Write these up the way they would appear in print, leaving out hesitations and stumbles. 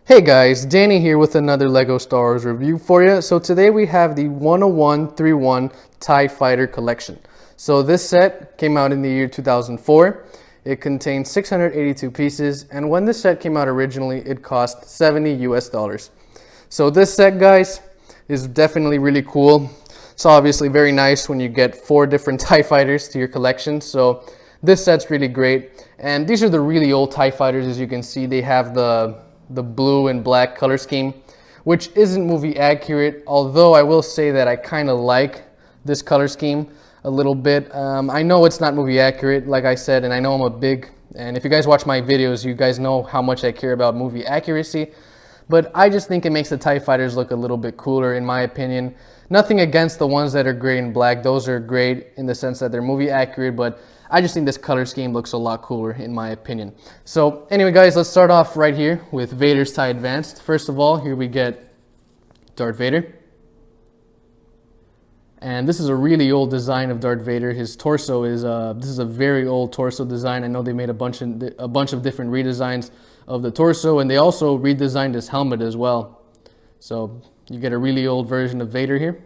Hey guys, Danny here with another LEGO Star Wars review for you. So today we have the 10131 TIE Fighter collection. So this set came out in the year 2004. It contains 682 pieces, and when this set came out originally, it cost 70 US dollars. So this set, guys, is definitely really cool. It's obviously very nice when you get 4 different TIE Fighters to your collection. So this set's really great. And these are the really old TIE Fighters. As you can see, they have the blue and black color scheme, which isn't movie accurate, although I will say that I kind of like this color scheme a little bit. I know it's not movie accurate, like I said, and I know and if you guys watch my videos, you guys know how much I care about movie accuracy, but I just think it makes the TIE Fighters look a little bit cooler, in my opinion. Nothing against the ones that are gray and black. Those are great in the sense that they're movie accurate, but I just think this color scheme looks a lot cooler in my opinion. So anyway, guys, let's start off right here with Vader's TIE Advanced. First of all, here we get Darth Vader. And this is a really old design of Darth Vader. His torso is, this is a very old torso design. I know they made a bunch of different redesigns of the torso, and they also redesigned his helmet as well. So you get a really old version of Vader here.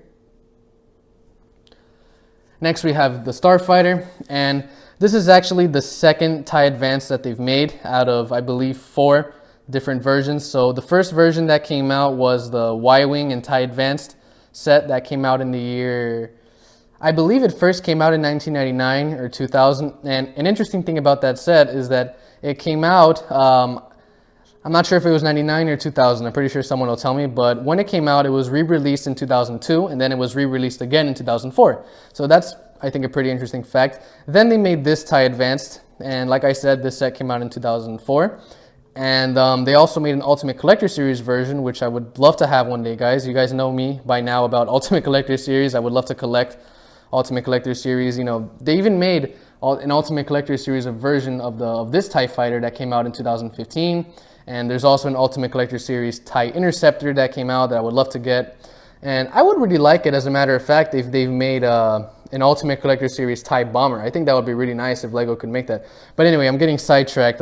Next we have the Starfighter, and this is actually the second TIE Advanced that they've made out of, I believe, 4 different versions. So the first version that came out was the Y-Wing and TIE Advanced set that came out in the year, I believe it first came out in 1999 or 2000. And an interesting thing about that set is that it came out, I'm not sure if it was 99 or 2000, I'm pretty sure someone will tell me, but when it came out, it was re-released in 2002, and then it was re-released again in 2004. So that's, I think, a pretty interesting fact. Then they made this TIE Advanced, and like I said, this set came out in 2004. And they also made an Ultimate Collector Series version, which I would love to have one day, guys. You guys know me by now about Ultimate Collector Series. I would love to collect Ultimate Collector Series. You know, they even made an Ultimate Collector Series version of this TIE Fighter that came out in 2015. And there's also an Ultimate Collector Series TIE Interceptor that came out that I would love to get. And I would really like it, as a matter of fact, if they've made an Ultimate Collector Series TIE Bomber. I think that would be really nice if LEGO could make that. But anyway, I'm getting sidetracked.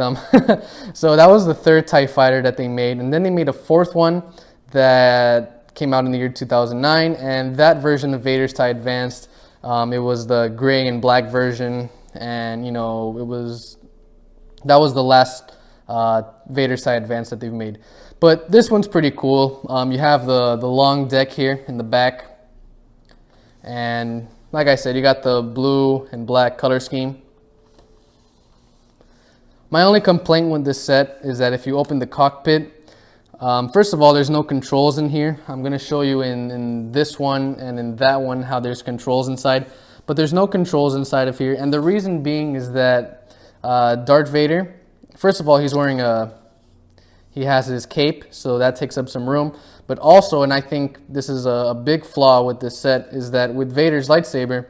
So that was the third TIE Fighter that they made. And then they made a 4th one that came out in the year 2009. And that version of Vader's TIE Advanced, it was the gray and black version. And, you know, that was the last Vader's TIE Advanced that they've made. But this one's pretty cool. You have the long deck here in the back, and like I said, you got the blue and black color scheme. My only complaint with this set is that if you open the cockpit, first of all, there's no controls in here. I'm going to show you in this one and in that one how there's controls inside, but there's no controls inside of here. And the reason being is that Darth Vader, first of all, he has his cape, so that takes up some room. But also, and I think this is a big flaw with this set, is that with Vader's lightsaber,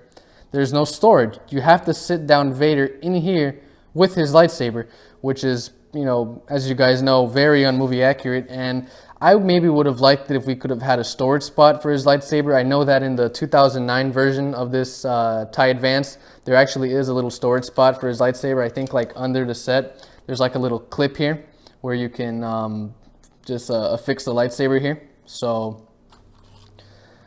there's no storage. You have to sit down Vader in here with his lightsaber, which is, you know, as you guys know, very un-movie accurate. And I maybe would have liked it if we could have had a storage spot for his lightsaber. I know that in the 2009 version of this TIE Advanced, there actually is a little storage spot for his lightsaber. I think like under the set, there's like a little clip here where you can just affix the lightsaber here. So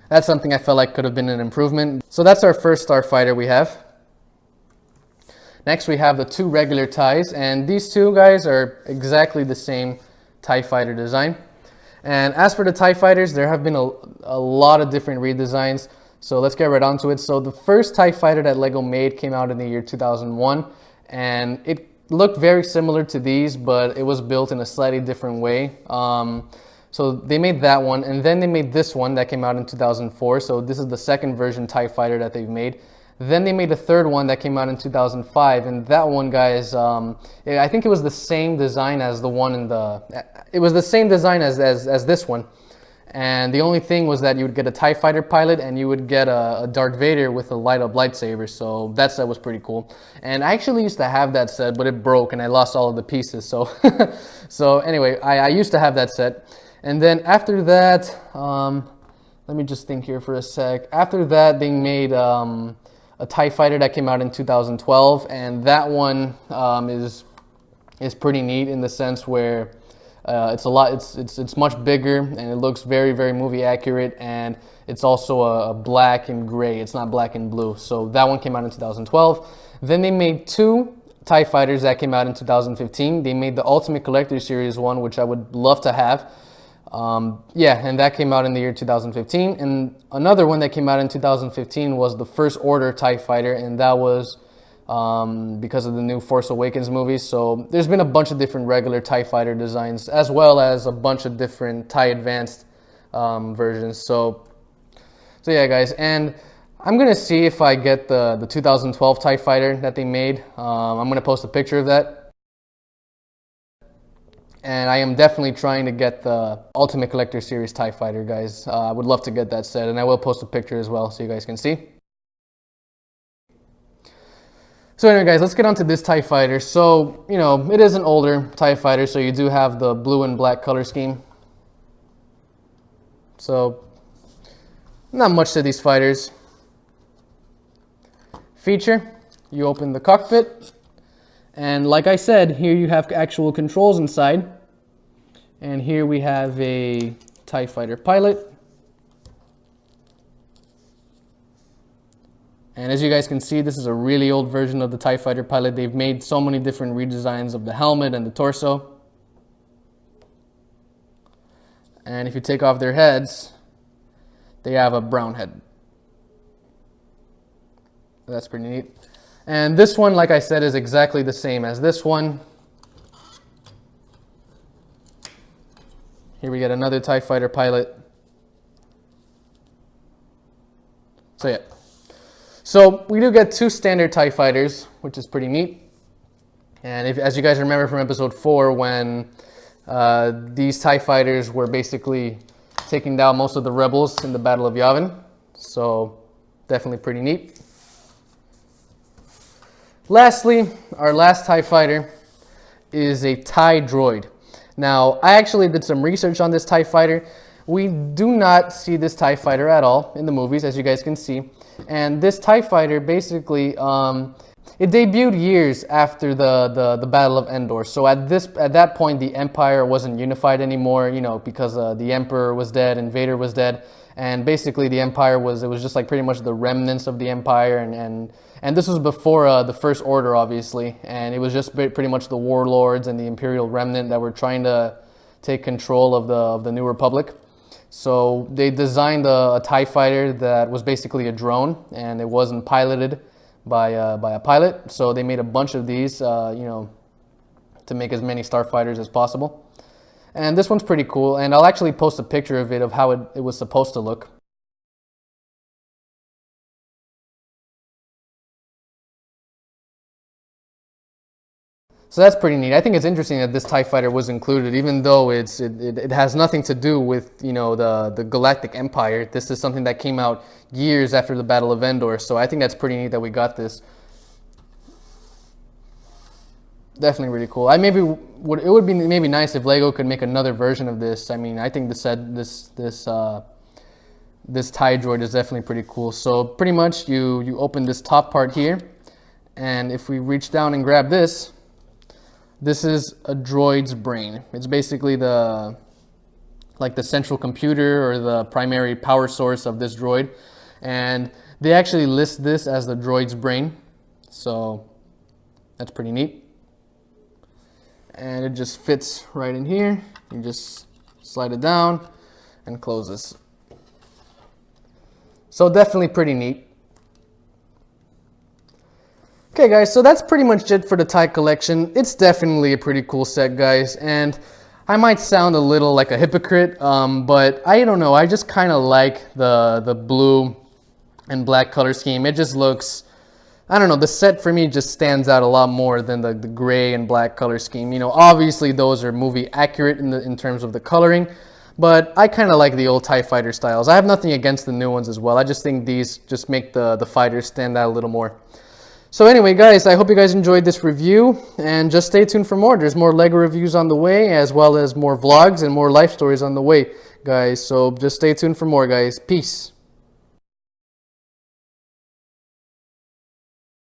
that's something I felt like could have been an improvement. So that's our first Starfighter we have. Next we have the 2 regular TIEs, and these 2 guys are exactly the same TIE Fighter design. And as for the TIE Fighters, there have been a lot of different redesigns, so let's get right onto it. So the first TIE Fighter that LEGO made came out in the year 2001, and it looked very similar to these, but it was built in a slightly different way. So they made that one, and then they made this one that came out in 2004. So this is the second version TIE Fighter that they've made. Then they made a third one that came out in 2005, and that one, guys, I think it was the same design as the one it was the same design as this one. And the only thing was that you would get a TIE Fighter pilot and you would get a Darth Vader with a light-up lightsaber. So that set was pretty cool. And I actually used to have that set, but it broke and I lost all of the pieces. So, so anyway, I used to have that set. And then after that, let me just think here for a sec. After that, they made a TIE Fighter that came out in 2012. And that one is pretty neat in the sense where It's much bigger, and it looks very, very movie accurate, and it's also a black and gray. It's not black and blue. So that one came out in 2012. Then they made two TIE Fighters that came out in 2015. They made the Ultimate Collector Series one, which I would love to have. Yeah, and that came out in the year 2015. And another one that came out in 2015 was the First Order TIE Fighter, and that was because of the new Force Awakens movies. So there's been a bunch of different regular TIE Fighter designs, as well as a bunch of different TIE Advanced versions. So yeah, guys, and I'm gonna see if I get the 2012 TIE Fighter that they made. I'm gonna post a picture of that. And I am definitely trying to get the Ultimate Collector Series TIE Fighter, guys. I would love to get that set, and I will post a picture as well so you guys can see. So anyway, guys, let's get on to this TIE Fighter. So, you know, it is an older TIE Fighter, so you do have the blue and black color scheme. So, not much to these fighters. Feature, you open the cockpit, and like I said, here you have actual controls inside. And here we have a TIE Fighter pilot. And as you guys can see, this is a really old version of the TIE Fighter pilot. They've made so many different redesigns of the helmet and the torso. And if you take off their heads, they have a brown head. That's pretty neat. And this one, like I said, is exactly the same as this one. Here we get another TIE Fighter pilot. So yeah. So we do get two standard TIE Fighters, which is pretty neat. And as you guys remember from episode 4, when these TIE Fighters were basically taking down most of the rebels in the Battle of Yavin. So definitely pretty neat. Lastly, our last TIE Fighter is a TIE Droid. Now, I actually did some research on this TIE Fighter. We do not see this TIE Fighter at all in the movies, as you guys can see. And this TIE Fighter basically, it debuted years after the Battle of Endor. So at that point, the Empire wasn't unified anymore, you know, because the Emperor was dead and Vader was dead. And basically the Empire it was just like pretty much the remnants of the Empire. And this was before the First Order, obviously. And it was just pretty much the warlords and the Imperial remnant that were trying to take control of the New Republic. So they designed a TIE Fighter that was basically a drone, and it wasn't piloted by a pilot. So they made a bunch of these, you know, to make as many Starfighters as possible. And this one's pretty cool, and I'll actually post a picture of it of how it was supposed to look. So that's pretty neat. I think it's interesting that this TIE Fighter was included, even though it has nothing to do with, you know, the Galactic Empire. This is something that came out years after the Battle of Endor. So I think that's pretty neat that we got this. Definitely really cool. It would be maybe nice if Lego could make another version of this. I mean, I think this TIE Droid is definitely pretty cool. So pretty much you open this top part here, and if we reach down and grab this. This is a droid's brain. It's basically the central computer or the primary power source of this droid. And they actually list this as the droid's brain. So that's pretty neat. And it just fits right in here. You just slide it down and closes. So definitely pretty neat. Okay guys, so that's pretty much it for the TIE collection. It's definitely a pretty cool set, guys, and I might sound a little like a hypocrite, but I don't know, I just kind of like the blue and black color scheme. It just looks, I don't know, the set for me just stands out a lot more than the gray and black color scheme. You know, obviously those are movie accurate in terms of the coloring, but I kind of like the old TIE Fighter styles. I have nothing against the new ones as well. I just think these just make the fighters stand out a little more. So anyway, guys, I hope you guys enjoyed this review, and just stay tuned for more. There's more LEGO reviews on the way, as well as more vlogs and more life stories on the way, guys. So just stay tuned for more, guys. Peace.